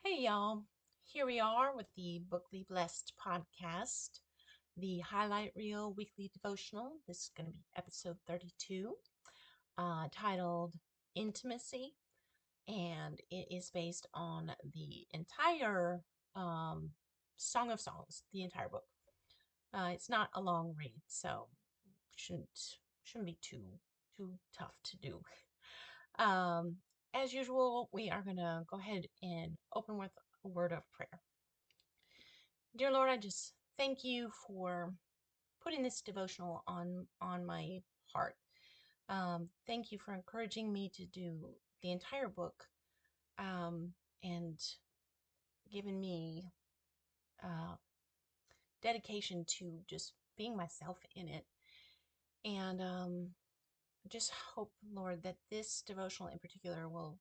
Hey, y'all. Here we are with the Bookly Blessed podcast, the highlight reel weekly devotional. This is going to be episode 32, titled Intimacy, and it is based on the entire um, Song of Songs, the entire book. It's not a long read, so shouldn't be too tough to do. Um, as usual, we are going to go ahead and open with a word of prayer. Dear Lord, I just thank you for putting this devotional on my heart. Thank you for encouraging me to do the entire book, and giving me uh, dedication to just being myself in it. And just hope, Lord, that this devotional in particular will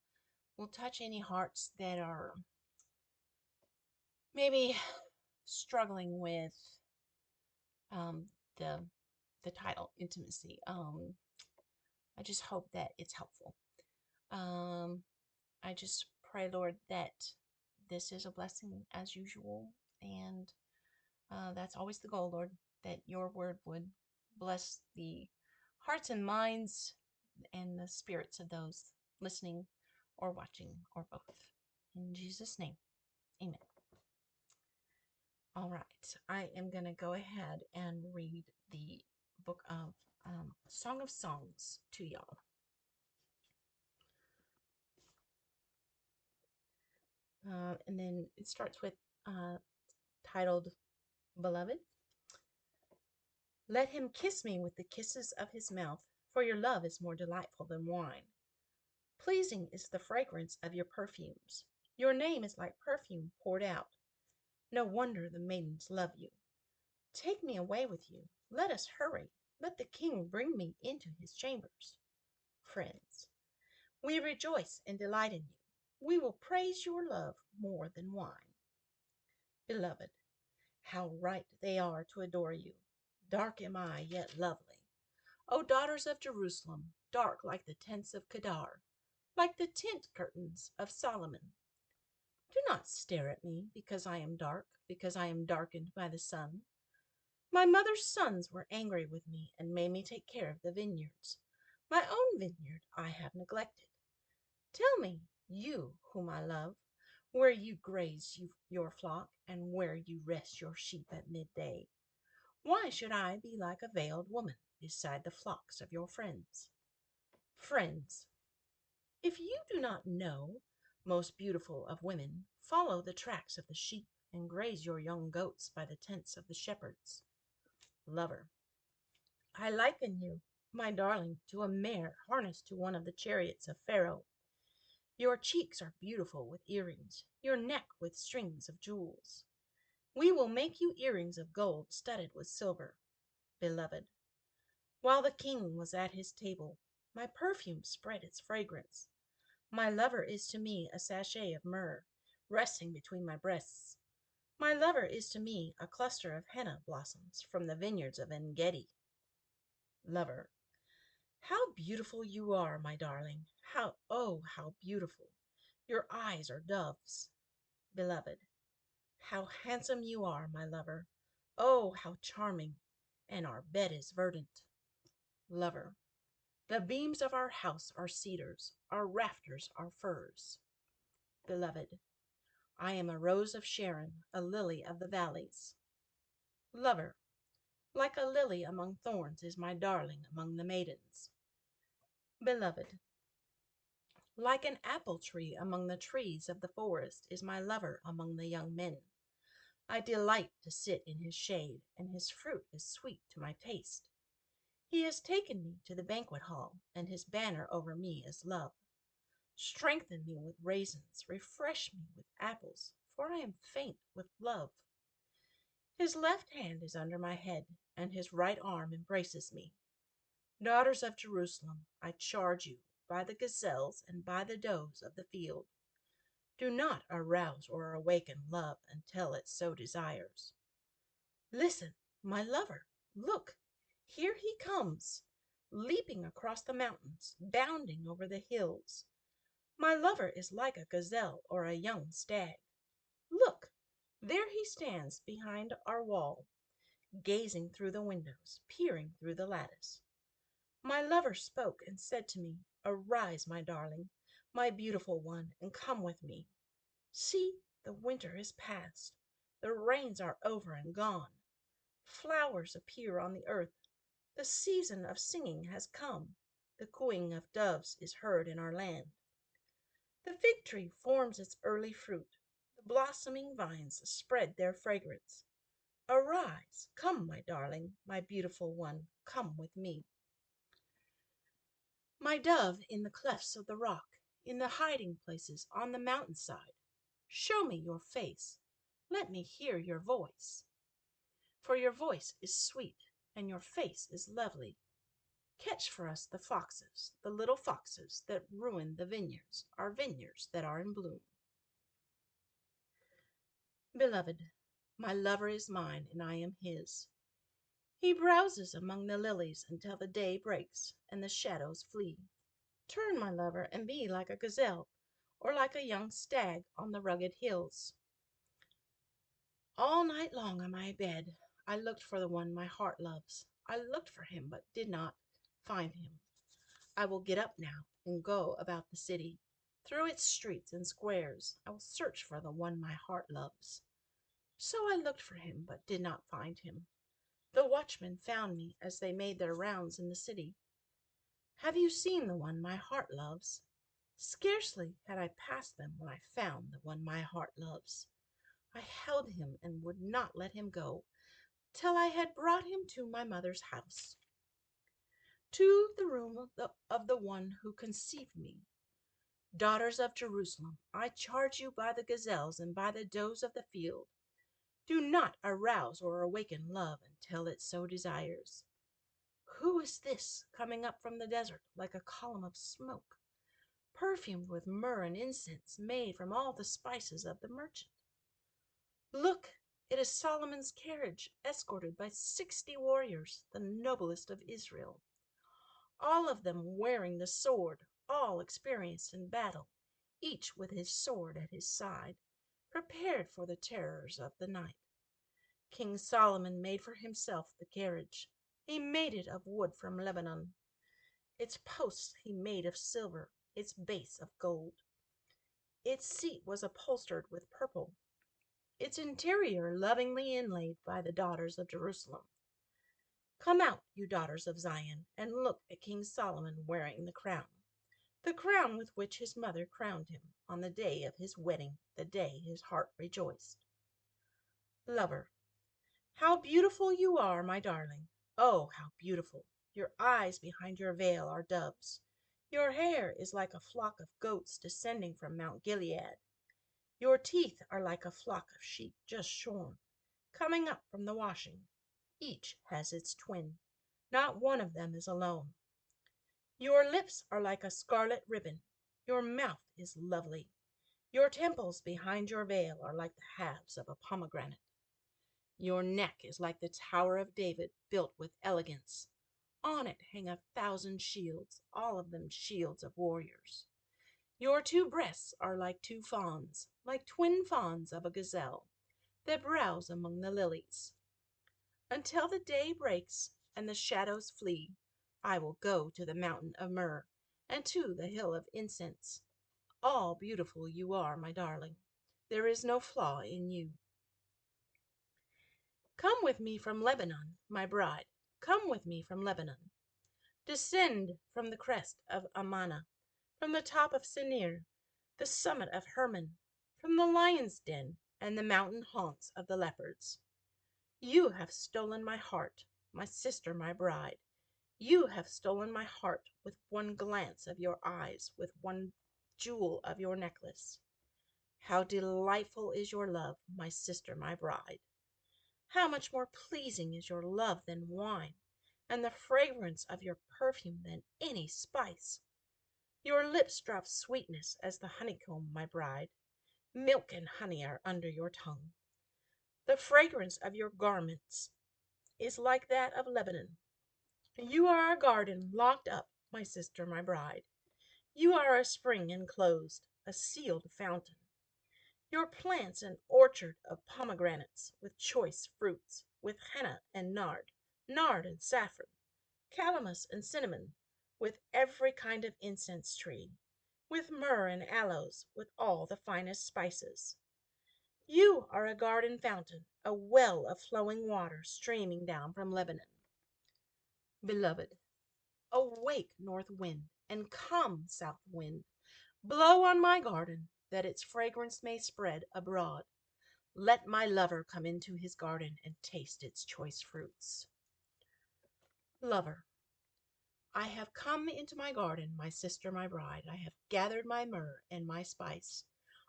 touch any hearts that are maybe struggling with um, the the title intimacy. I just hope that it's helpful. Um, I just pray, Lord, that this is a blessing as usual, and that's always the goal, Lord, that your word would bless the hearts and minds and the spirits of those listening or watching or both. In Jesus' name, amen. All right, I am going to go ahead and read the book of Song of Songs to y'all. And then it starts with titled Beloved. Let him kiss me with the kisses of his mouth, for your love is more delightful than wine. Pleasing is the fragrance of your perfumes. Your name is like perfume poured out. No wonder the maidens love you. Take me away with you. Let us hurry. Let the king bring me into his chambers. Friends, we rejoice and delight in you. We will praise your love more than wine. Beloved, how right they are to adore you. Dark am I, yet lovely. O daughters of Jerusalem, dark like the tents of Kedar, like the tent curtains of Solomon. Do not stare at me because I am dark, because I am darkened by the sun. My mother's sons were angry with me and made me take care of the vineyards. My own vineyard I have neglected. Tell me, you whom I love, where you graze your flock and where you rest your sheep at midday. Why should I be like a veiled woman beside the flocks of your friends? Friends, if you do not know, most beautiful of women, follow the tracks of the sheep and graze your young goats by the tents of the shepherds. Lover, I liken you, my darling, to a mare harnessed to one of the chariots of Pharaoh. Your cheeks are beautiful with earrings, your neck with strings of jewels. We will make you earrings of gold studded with silver, beloved. While the king was at his table, my perfume spread its fragrance. My lover is to me a sachet of myrrh, resting between my breasts. My lover is to me a cluster of henna blossoms from the vineyards of En-gedi. Lover, how beautiful you are, my darling. How beautiful. Your eyes are doves. Beloved, how handsome you are, my lover. Oh, how charming. And our bed is verdant. Lover, the beams of our house are cedars, our rafters are firs. Beloved, I am a rose of Sharon, a lily of the valleys. Lover, like a lily among thorns is my darling among the maidens. Beloved, like an apple tree among the trees of the forest is my lover among the young men. I delight to sit in his shade, and his fruit is sweet to my taste. He has taken me to the banquet hall, and his banner over me is love. Strengthen me with raisins, refresh me with apples, for I am faint with love. His left hand is under my head, and his right arm embraces me. Daughters of Jerusalem, I charge you, by the gazelles and by the does of the field, do not arouse or awaken love until it so desires. Listen, my lover, look, here he comes, leaping across the mountains, bounding over the hills. My lover is like a gazelle or a young stag. Look, there he stands behind our wall, gazing through the windows, peering through the lattice. My lover spoke and said to me, "Arise, my darling, my beautiful one, and come with me. See, the winter is past. The rains are over and gone. Flowers appear on the earth. The season of singing has come. The cooing of doves is heard in our land. The fig tree forms its early fruit. The blossoming vines spread their fragrance. Arise, come, my darling, my beautiful one, come with me. My dove in the clefts of the rock, in the hiding places on the mountainside, show me your face. Let me hear your voice. For your voice is sweet, and your face is lovely. Catch for us the foxes, the little foxes that ruin the vineyards, our vineyards that are in bloom. Beloved, my lover is mine, and I am his. He browses among the lilies until the day breaks and the shadows flee. Turn, my lover, and be like a gazelle, or like a young stag on the rugged hills. All night long on my bed, I looked for the one my heart loves. I looked for him, but did not find him. I will get up now and go about the city. Through its streets and squares, I will search for the one my heart loves. So I looked for him, but did not find him. The watchmen found me as they made their rounds in the city. Have you seen the one my heart loves? Scarcely had I passed them when I found the one my heart loves. I held him and would not let him go till I had brought him to my mother's house, to the room of the one who conceived me. Daughters of Jerusalem, I charge you by the gazelles and by the does of the field, do not arouse or awaken love until it so desires. Who is this coming up from the desert like a column of smoke, perfumed with myrrh and incense made from all the spices of the merchant? Look, it is Solomon's carriage, escorted by 60 warriors, the noblest of Israel, all of them wearing the sword, all experienced in battle, each with his sword at his side, prepared for the terrors of the night. King Solomon made for himself the carriage. He made it of wood from Lebanon. Its posts he made of silver, its base of gold. Its seat was upholstered with purple, its interior lovingly inlaid by the daughters of Jerusalem. Come out, you daughters of Zion, and look at King Solomon wearing the crown with which his mother crowned him on the day of his wedding, the day his heart rejoiced. Lover, how beautiful you are, my darling. Oh, how beautiful. Your eyes behind your veil are doves. Your hair is like a flock of goats descending from Mount Gilead. Your teeth are like a flock of sheep just shorn, coming up from the washing. Each has its twin. Not one of them is alone. Your lips are like a scarlet ribbon. Your mouth is lovely. Your temples behind your veil are like the halves of a pomegranate. Your neck is like the Tower of David, built with elegance. On it hang 1,000 shields, all of them shields of warriors. Your 2 breasts are like 2 fawns, like twin fawns of a gazelle, that browse among the lilies. Until the day breaks and the shadows flee, I will go to the mountain of myrrh and to the hill of incense. All beautiful you are, my darling. There is no flaw in you. Come with me from Lebanon, my bride. Come with me from Lebanon. Descend from the crest of Amana, from the top of Senir, the summit of Hermon, from the lion's den and the mountain haunts of the leopards. You have stolen my heart, my sister, my bride. You have stolen my heart with one glance of your eyes, with one jewel of your necklace. How delightful is your love, my sister, my bride. How much more pleasing is your love than wine, and the fragrance of your perfume than any spice. Your lips drop sweetness as the honeycomb, my bride. Milk and honey are under your tongue. The fragrance of your garments is like that of Lebanon. You are a garden locked up, my sister, my bride. You are a spring enclosed, a sealed fountain. Your plants an orchard of pomegranates, with choice fruits, with henna and nard and saffron, calamus and cinnamon, with every kind of incense tree, with myrrh and aloes, with all the finest spices. You are a garden fountain, a well of flowing water streaming down from Lebanon. Beloved, awake, north wind, and come, south wind. Blow on my garden, that its fragrance may spread abroad. Let my lover come into his garden and taste its choice fruits. Lover, I have come into my garden, my sister, my bride. I have gathered my myrrh and my spice.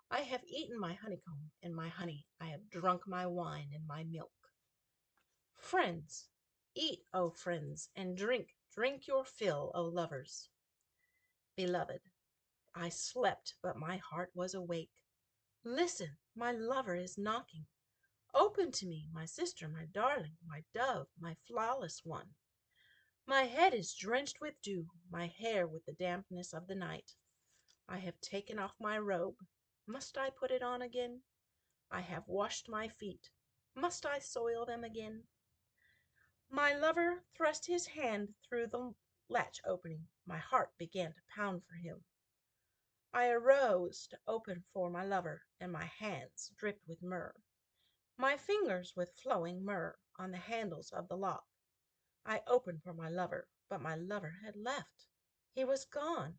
I have eaten my honeycomb and my honey. I have drunk my wine and my milk. Friends, eat, O friends, and drink your fill, O lovers. Beloved, I slept, but my heart was awake. Listen, my lover is knocking. Open to me, my sister, my darling, my dove, my flawless one. My head is drenched with dew, my hair with the dampness of the night. I have taken off my robe. Must I put it on again? I have washed my feet. Must I soil them again? My lover thrust his hand through the latch opening. My heart began to pound for him. I arose to open for my lover, and my hands dripped with myrrh, my fingers with flowing myrrh on the handles of the lock. I opened for my lover, but my lover had left. He was gone.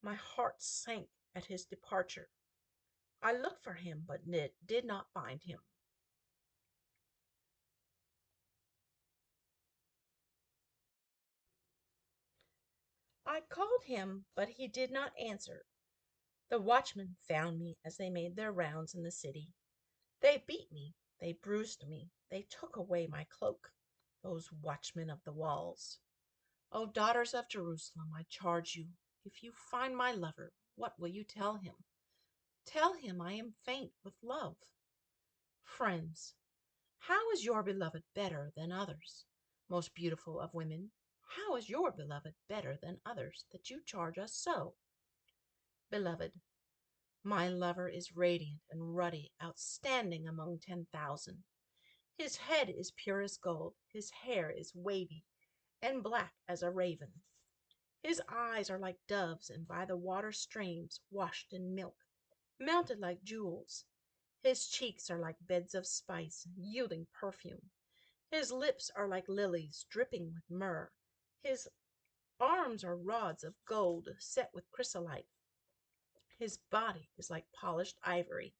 My heart sank at his departure. I looked for him, but did not find him. I called him, but he did not answer. The watchmen found me as they made their rounds in the city. They beat me, they bruised me, they took away my cloak, those watchmen of the walls. O daughters of Jerusalem, I charge you, if you find my lover, what will you tell him? Tell him I am faint with love. Friends, how is your beloved better than others? Most beautiful of women, how is your beloved better than others, that you charge us so? Beloved, my lover is radiant and ruddy, outstanding among 10,000. His head is pure as gold, his hair is wavy and black as a raven. His eyes are like doves, and by the water streams, washed in milk, melted like jewels. His cheeks are like beds of spice, yielding perfume. His lips are like lilies, dripping with myrrh. His arms are rods of gold, set with chrysolite. His body is like polished ivory,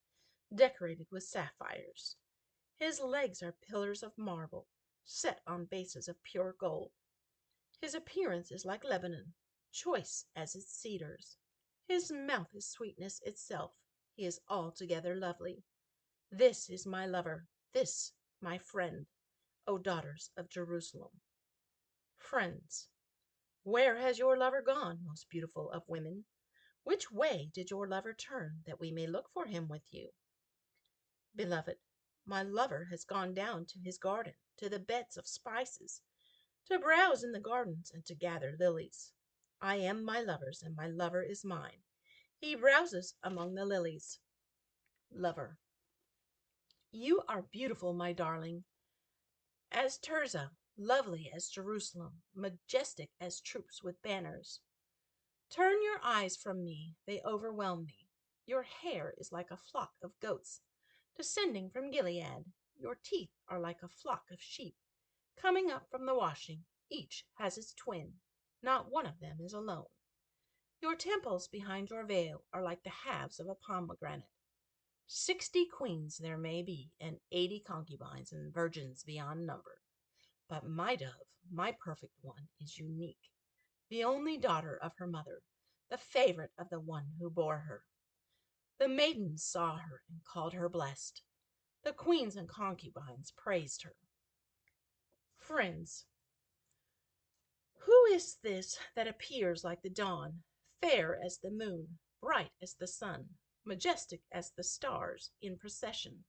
decorated with sapphires. His legs are pillars of marble, set on bases of pure gold. His appearance is like Lebanon, choice as its cedars. His mouth is sweetness itself. He is altogether lovely. This is my lover, this my friend, O daughters of Jerusalem. Friends, where has your lover gone, most beautiful of women? Which way did your lover turn, that we may look for him with you? Beloved, my lover has gone down to his garden, to the beds of spices, to browse in the gardens and to gather lilies. I am my lover's, and my lover is mine. He browses among the lilies. Lover, you are beautiful, my darling, as Tirzah, lovely as Jerusalem, majestic as troops with banners. Turn your eyes from me, they overwhelm me. Your hair is like a flock of goats, descending from Gilead. Your teeth are like a flock of sheep, coming up from the washing. Each has its twin. Not one of them is alone. Your temples behind your veil are like the halves of a pomegranate. 60 queens there may be, and 80 concubines and virgins beyond number. But my dove, my perfect one, is unique, the only daughter of her mother, the favorite of the one who bore her. The maidens saw her and called her blessed. The queens and concubines praised her. Friends, who is this that appears like the dawn, fair as the moon, bright as the sun, majestic as the stars in procession?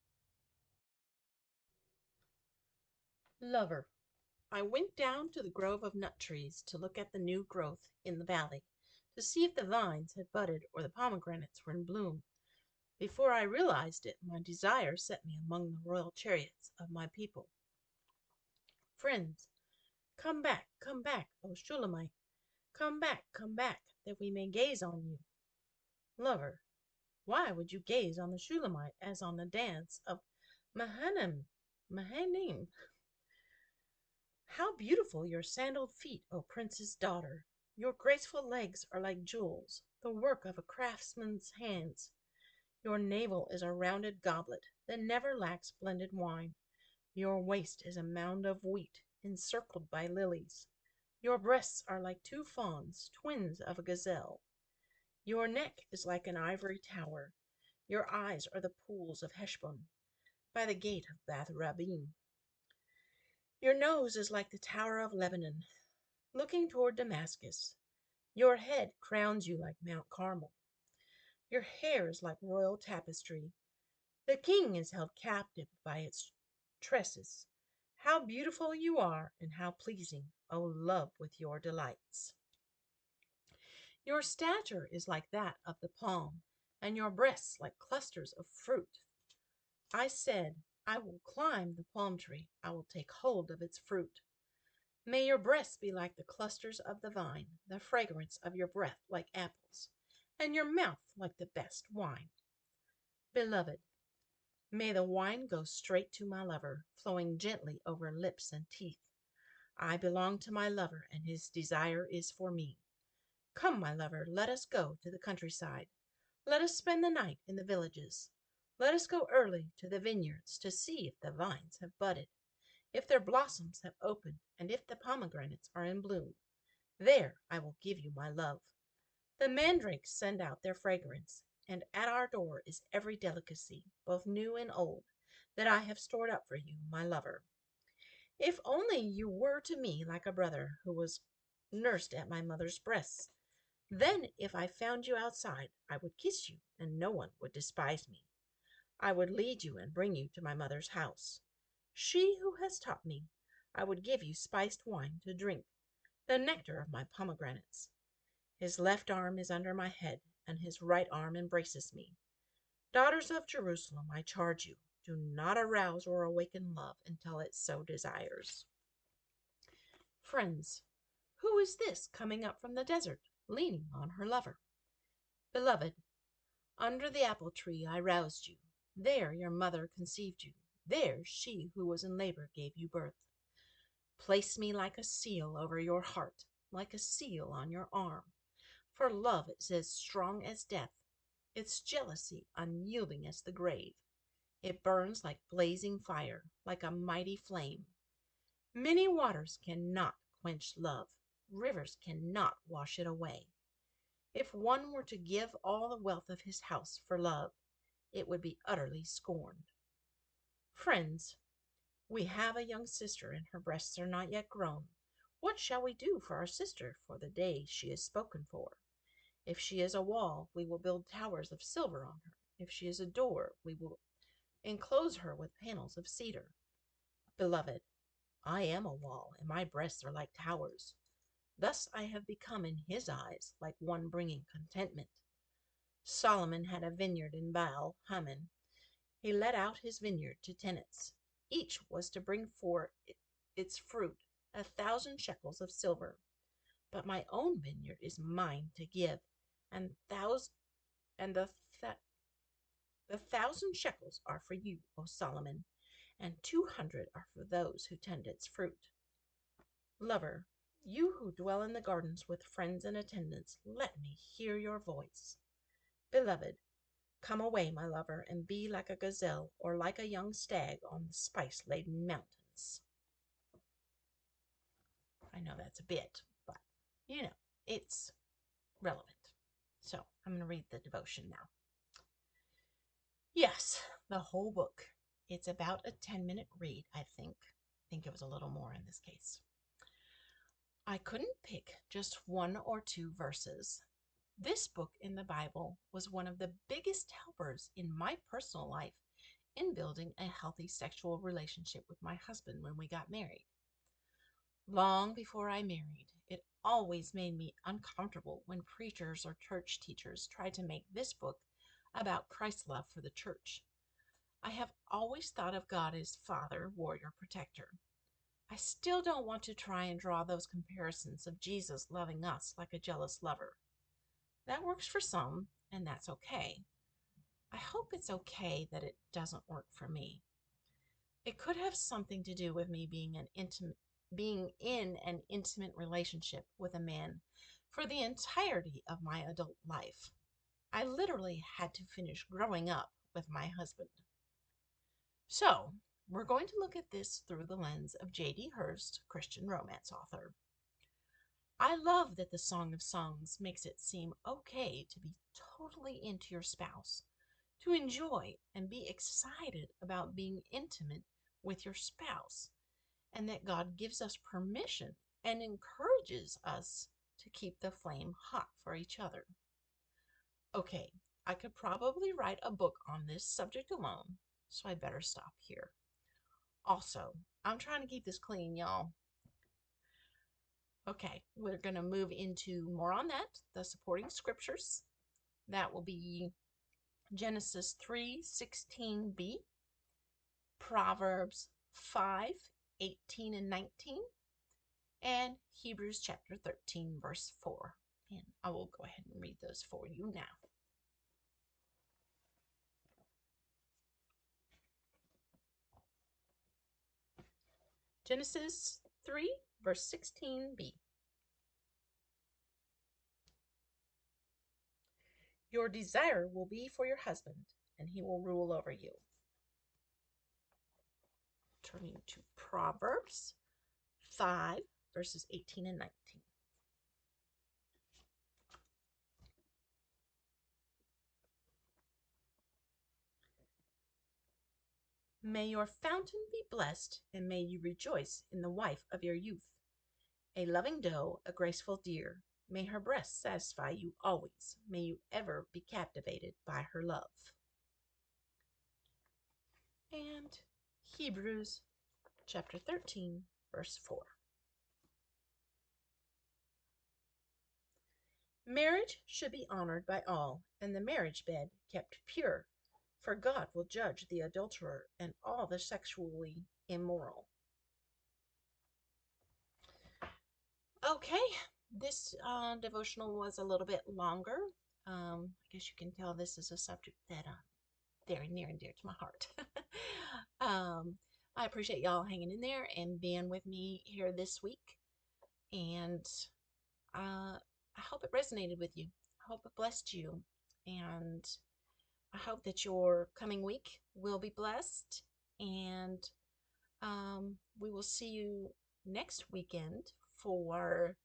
Lover, I went down to the grove of nut trees to look at the new growth in the valley, to see if the vines had budded or the pomegranates were in bloom. Before I realized it, my desire set me among the royal chariots of my people. Friends, come back, O Shulamite. Come back, that we may gaze on you. Lover, why would you gaze on the Shulamite as on the dance of Mahanim? How beautiful your sandaled feet, O prince's daughter! Your graceful legs are like jewels, the work of a craftsman's hands. Your navel is a rounded goblet that never lacks blended wine. Your waist is a mound of wheat encircled by lilies. Your breasts are like two fawns, twins of a gazelle. Your neck is like an ivory tower. Your eyes are the pools of Heshbon, by the gate of Bath Rabbim. Your nose is like the tower of Lebanon, looking toward Damascus. Your head crowns you like Mount Carmel. Your hair is like royal tapestry. The king is held captive by its tresses. How beautiful you are, and how pleasing, O love, with your delights. Your stature is like that of the palm, and your breasts like clusters of fruit. I said, I will climb the palm tree, I will take hold of its fruit. May your breasts be like the clusters of the vine, the fragrance of your breath like apples, and your mouth like the best wine. Beloved, may the wine go straight to my lover, flowing gently over lips and teeth. I belong to my lover, and his desire is for me. Come, my lover, let us go to the countryside. Let us spend the night in the villages. Let us go early to the vineyards to see if the vines have budded, if their blossoms have opened, and if the pomegranates are in bloom. There I will give you my love. The mandrakes send out their fragrance, and at our door is every delicacy, both new and old, that I have stored up for you, my lover. If only you were to me like a brother who was nursed at my mother's breasts. Then if I found you outside, I would kiss you, and no one would despise me. I would lead you and bring you to my mother's house. She who has taught me, I would give you spiced wine to drink, the nectar of my pomegranates. His left arm is under my head, and his right arm embraces me. Daughters of Jerusalem, I charge you, do not arouse or awaken love until it so desires. Friends, who is this coming up from the desert, leaning on her lover? Beloved, under the apple tree I roused you. There your mother conceived you. There she who was in labor gave you birth. Place me like a seal over your heart, like a seal on your arm. For love is as strong as death, its jealousy unyielding as the grave. It burns like blazing fire, like a mighty flame. Many waters cannot quench love. Rivers cannot wash it away. If one were to give all the wealth of his house for love, it would be utterly scorned. Friends, we have a young sister, and her breasts are not yet grown. What shall we do for our sister for the day she is spoken for? If she is a wall, we will build towers of silver on her. If she is a door, we will enclose her with panels of cedar. Beloved, I am a wall, and my breasts are like towers. Thus I have become in his eyes like one bringing contentment. Solomon had a vineyard in Baal Hamon. He let out his vineyard to tenants. Each was to bring forth its fruit 1,000 shekels of silver. But my own vineyard is mine to give, and the 1,000 shekels are for you, O Solomon, and 200 are for those who tend its fruit. Lover, you who dwell in the gardens with friends and attendants, let me hear your voice. Beloved, come away, my lover, and be like a gazelle or like a young stag on the spice-laden mountains. I know that's a bit, but it's relevant. So I'm going to read the devotion now. Yes, the whole book. It's about a 10-minute read, I think. I think it was a little more in this case. I couldn't pick just one or two verses. This book in the Bible was one of the biggest helpers in my personal life in building a healthy sexual relationship with my husband when we got married. Long before I married, it always made me uncomfortable when preachers or church teachers tried to make this book about Christ's love for the church. I have always thought of God as Father, Warrior, Protector. I still don't want to try and draw those comparisons of Jesus loving us like a jealous lover. That works for some, and that's okay. I hope it's okay that it doesn't work for me. It could have something to do with me being in an intimate relationship with a man for the entirety of my adult life. I literally had to finish growing up with my husband. So, we're going to look at this through the lens of J.D. Hurst, Christian romance author. I love that the Song of Songs makes it seem okay to be totally into your spouse, to enjoy and be excited about being intimate with your spouse, and that God gives us permission and encourages us to keep the flame hot for each other. Okay, I could probably write a book on this subject alone, so I better stop here. Also, I'm trying to keep this clean, y'all. Okay, we're going to move into more on that, the supporting scriptures. That will be Genesis 3:16b, Proverbs 5:18 and 19, and Hebrews chapter 13, verse 4. And I will go ahead and read those for you now. Genesis 3, verse 16b. Your desire will be for your husband, and he will rule over you. Turning to Proverbs 5, verses 18 and 19. May your fountain be blessed, and may you rejoice in the wife of your youth. A loving doe, a graceful deer, may her breast satisfy you always. May you ever be captivated by her love. And Hebrews chapter 13, verse 4. Marriage should be honored by all, and the marriage bed kept pure, for God will judge the adulterer and all the sexually immoral. Okay, this devotional was a little bit longer. I guess you can tell this is a subject that very near and dear to my heart. I appreciate y'all hanging in there and being with me here this week. And I hope it resonated with you. I hope it blessed you. And I hope that your coming week will be blessed. And we will see you next weekend for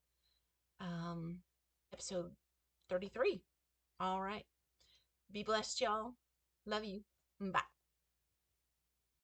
episode 33. All right. Be blessed, y'all. Love you. Bye.